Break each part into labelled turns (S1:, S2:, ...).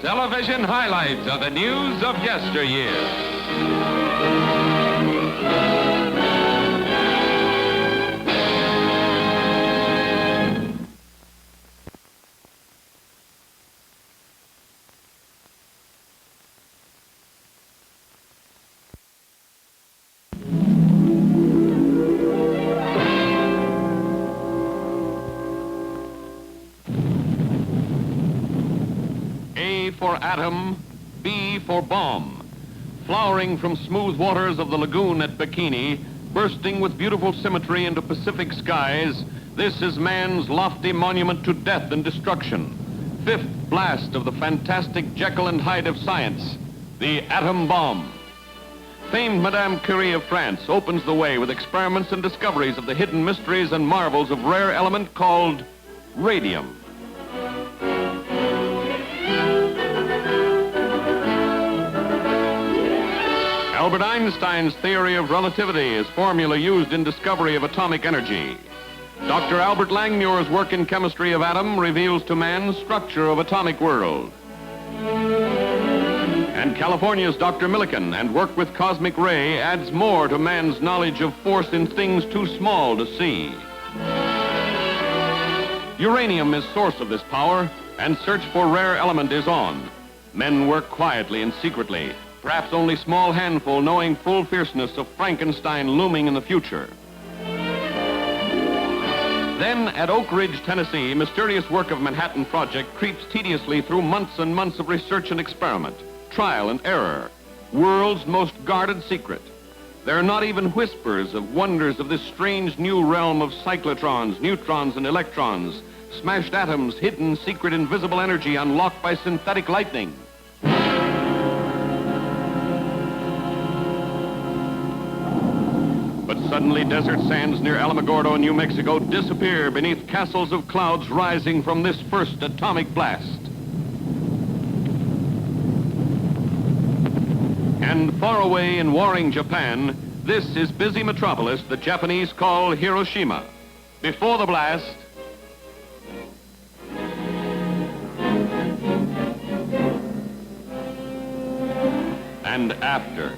S1: Television highlights of the news of yesteryear. A for atom, B for bomb. Flowering from smooth waters of the lagoon at Bikini, bursting with beautiful symmetry into Pacific skies, this is man's lofty monument to death and destruction. Fifth blast of the fantastic Jekyll and Hyde of science, the atom bomb. Famed Madame Curie of France opens the way with experiments and discoveries of the hidden mysteries and marvels of rare element called radium. Albert Einstein's theory of relativity is formula used in discovery of atomic energy. Dr. Albert Langmuir's work in chemistry of atom reveals to man structure of atomic world. And California's Dr. Millikan and work with cosmic ray adds more to man's knowledge of force in things too small to see. Uranium is source of this power, and search for rare element is on. Men work quietly and secretly, perhaps only small handful knowing full fierceness of Frankenstein looming in the future. Then at Oak Ridge, Tennessee, mysterious work of Manhattan Project creeps tediously through months and months of research and experiment, trial and error, world's most guarded secret. There are not even whispers of wonders of this strange new realm of cyclotrons, neutrons, and electrons, smashed atoms, hidden secret invisible energy unlocked by synthetic lightning. But suddenly desert sands near Alamogordo, New Mexico disappear beneath castles of clouds rising from this first atomic blast. And far away in warring Japan, this is busy metropolis the Japanese call Hiroshima. Before the blast, and after.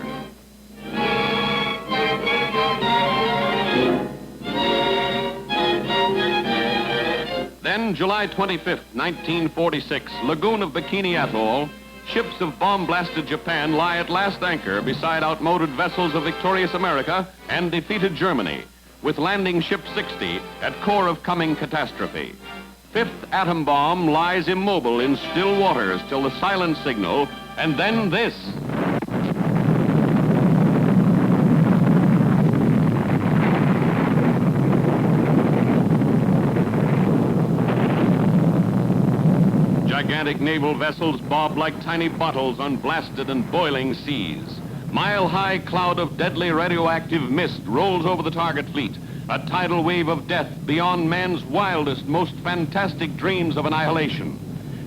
S1: Then, July 25th, 1946, Lagoon of Bikini Atoll, ships of bomb-blasted Japan lie at last anchor beside outmoded vessels of victorious America and defeated Germany, with landing ship 60 at core of coming catastrophe. Fifth atom bomb lies immobile in still waters till the silent signal, and then this. Gigantic naval vessels bob like tiny bottles on blasted and boiling seas. Mile-high cloud of deadly radioactive mist rolls over the target fleet, a tidal wave of death beyond man's wildest, most fantastic dreams of annihilation.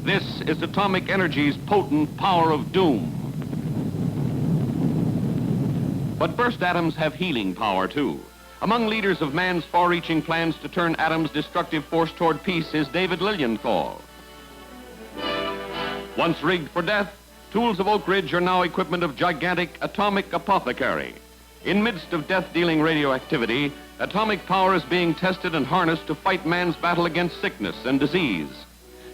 S1: This is atomic energy's potent power of doom. But burst atoms have healing power, too. Among leaders of man's far-reaching plans to turn atoms' destructive force toward peace is David Lilienthal. Once rigged for death, tools of Oak Ridge are now equipment of gigantic atomic apothecary. In midst of death-dealing radioactivity, atomic power is being tested and harnessed to fight man's battle against sickness and disease.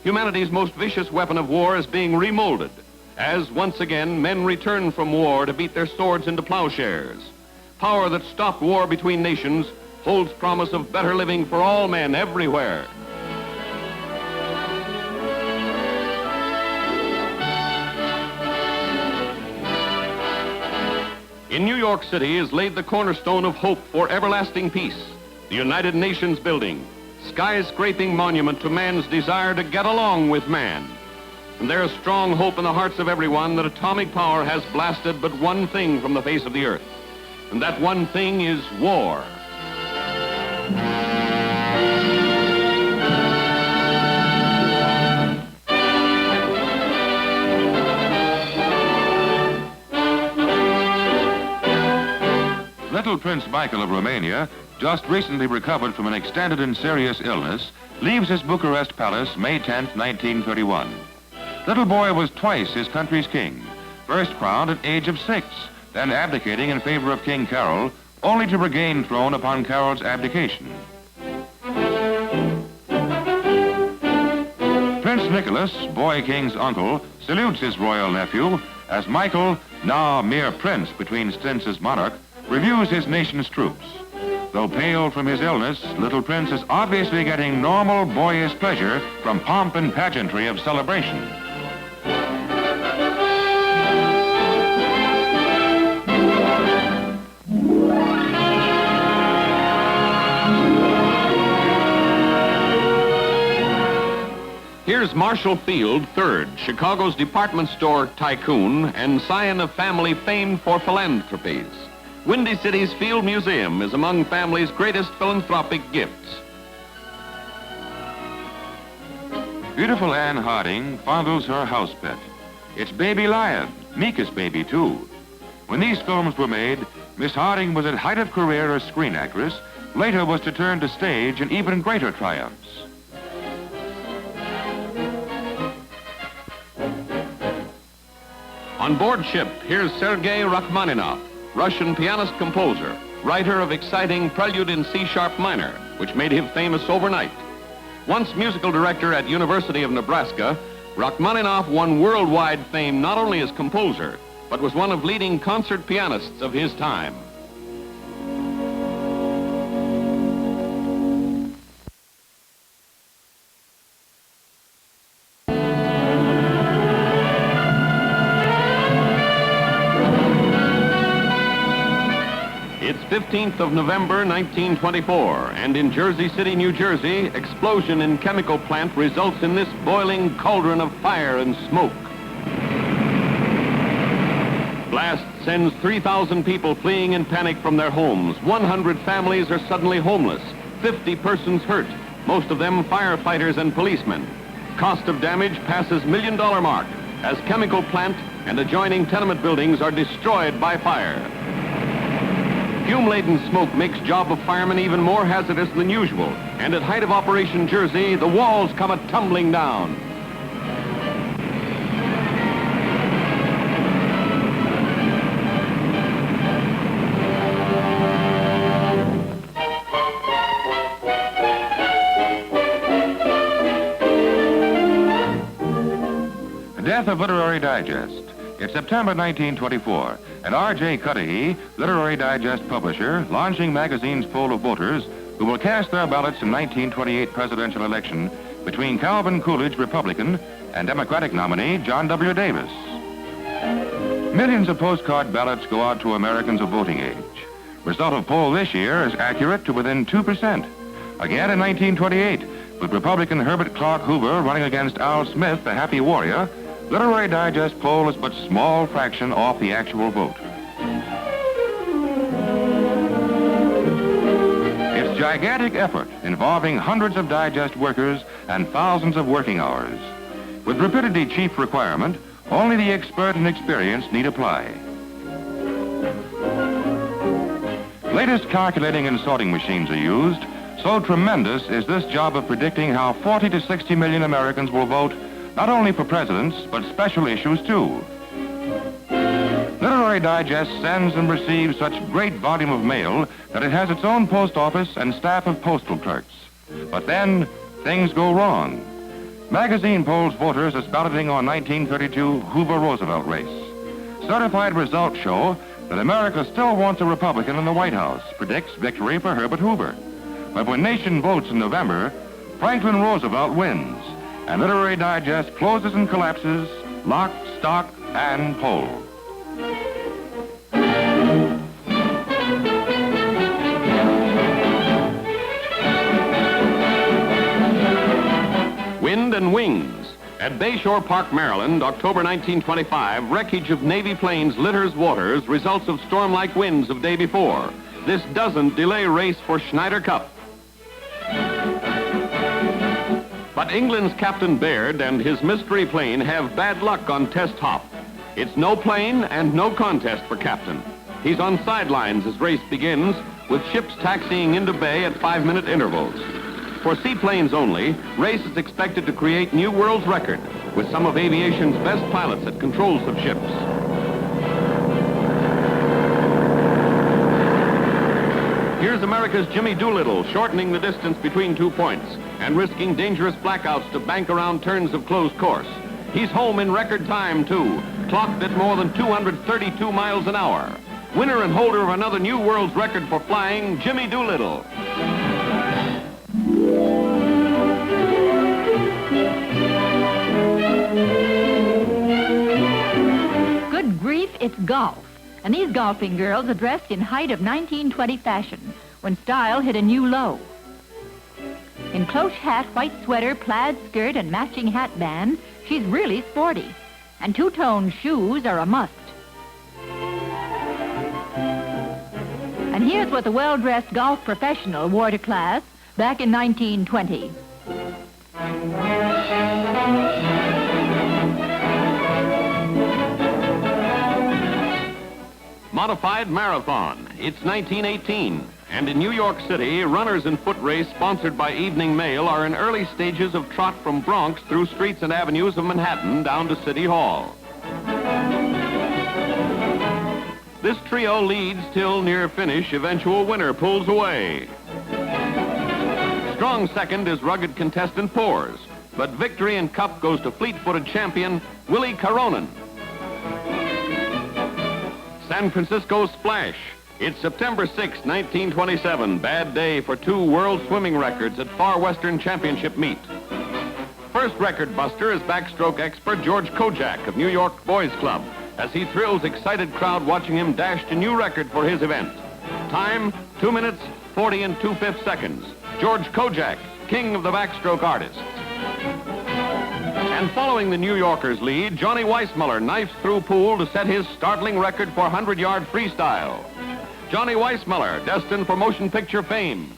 S1: Humanity's most vicious weapon of war is being remolded, as once again men return from war to beat their swords into plowshares. Power that stopped war between nations holds promise of better living for all men everywhere. In New York City is laid the cornerstone of hope for everlasting peace, the United Nations building, skyscraping monument to man's desire to get along with man. And there is strong hope in the hearts of everyone that atomic power has blasted but one thing from the face of the earth, and that one thing is war.
S2: Little Prince Michael of Romania, just recently recovered from an extended and serious illness, leaves his Bucharest palace May 10, 1931. Little Boy was twice his country's king, first crowned at age of 6, then abdicating in favor of King Carol, only to regain throne upon Carol's abdication. Prince Nicholas, Boy King's uncle, salutes his royal nephew as Michael, now mere prince between stints as monarch, reviews his nation's troops. Though pale from his illness, little Prince is obviously getting normal boyish pleasure from pomp and pageantry of celebration.
S1: Here's Marshall Field, III, Chicago's department store tycoon and scion of family famed for philanthropies. Windy City's Field Museum is among family's greatest philanthropic gifts.
S2: Beautiful Anne Harding fondles her house pet. It's baby Lion, Mika's baby too. When these films were made, Miss Harding was at height of career as screen actress, later was to turn to stage in even greater triumphs.
S1: On board ship, here's Sergei Rachmaninoff, Russian pianist-composer, writer of exciting Prelude in C-sharp minor, which made him famous overnight. Once musical director at University of Nebraska, Rachmaninoff won worldwide fame not only as composer, but was one of leading concert pianists of his time. It's 15th of November, 1924, and in Jersey City, New Jersey, explosion in chemical plant results in this boiling cauldron of fire and smoke. Blast sends 3,000 people fleeing in panic from their homes. 100 families are suddenly homeless. 50 persons hurt, most of them firefighters and policemen. Cost of damage passes $1 million mark as chemical plant and adjoining tenement buildings are destroyed by fire. Fume-laden smoke makes job of firemen even more hazardous than usual, and at height of Operation Jersey, the walls come a-tumbling down.
S2: The death of Literary Digest. It's September 1924, and RJ Cudahy, Literary Digest publisher, launching magazines full of voters who will cast their ballots in 1928 presidential election between Calvin Coolidge, Republican, and Democratic nominee John W. Davis. Millions of postcard ballots go out to Americans of voting age. Result of poll this year is accurate to within 2%. Again in 1928, with Republican Herbert Clark Hoover running against Al Smith, the happy warrior, Literary Digest poll is but small fraction off the actual vote. It's gigantic effort involving hundreds of Digest workers and thousands of working hours. With rapidity chief requirement, only the expert and experienced need apply. Latest calculating and sorting machines are used, so tremendous is this job of predicting how 40 to 60 million Americans will vote not only for presidents, but special issues too. Literary Digest sends and receives such great volume of mail that it has its own post office and staff of postal clerks. But then, things go wrong. Magazine polls voters as balloting on 1932 Hoover-Roosevelt race. Certified results show that America still wants a Republican in the White House, predicts victory for Herbert Hoover. But when nation votes in November, Franklin Roosevelt wins. And Literary Digest closes and collapses, lock, stock, and poll.
S1: Wind and wings. At Bayshore Park, Maryland, October 1925, wreckage of Navy planes litters waters, results of storm-like winds of day before. This doesn't delay race for Schneider Cup. But England's Captain Baird and his mystery plane have bad luck on test hop. It's no plane and no contest for Captain. He's on sidelines as race begins, with ships taxiing into bay at 5-minute intervals. For seaplanes only, race is expected to create new world's record with some of aviation's best pilots at controls of ships. Here's America's Jimmy Doolittle shortening the distance between 2 points and risking dangerous blackouts to bank around turns of closed course. He's home in record time, too, clocked at more than 232 miles an hour. Winner and holder of another new world's record for flying, Jimmy Doolittle.
S3: Good grief, it's golf. And these golfing girls are dressed in height of 1920 fashion, when style hit a new low. In cloche hat, white sweater, plaid skirt, and matching hat band, she's really sporty. And two-tone shoes are a must. And here's what the well-dressed golf professional wore to class back in 1920.
S1: Modified Marathon. It's 1918, and in New York City, runners in foot race sponsored by Evening Mail are in early stages of trot from Bronx through streets and avenues of Manhattan down to City Hall. This trio leads till near finish. Eventual winner pulls away. Strong second is rugged contestant Poors, but victory and cup goes to fleet-footed champion Willie Caronin. San Francisco Splash. It's September 6, 1927. Bad day for two world swimming records at Far Western Championship meet. First record buster is backstroke expert George Kojac of New York Boys Club, as he thrills excited crowd watching him dash to new record for his event. Time, 2 minutes, 40 and 2/5 seconds. George Kojac, king of the backstroke artists. And following the New Yorkers' lead, Johnny Weissmuller knifes through pool to set his startling record for 100-yard freestyle. Johnny Weissmuller, destined for motion picture fame.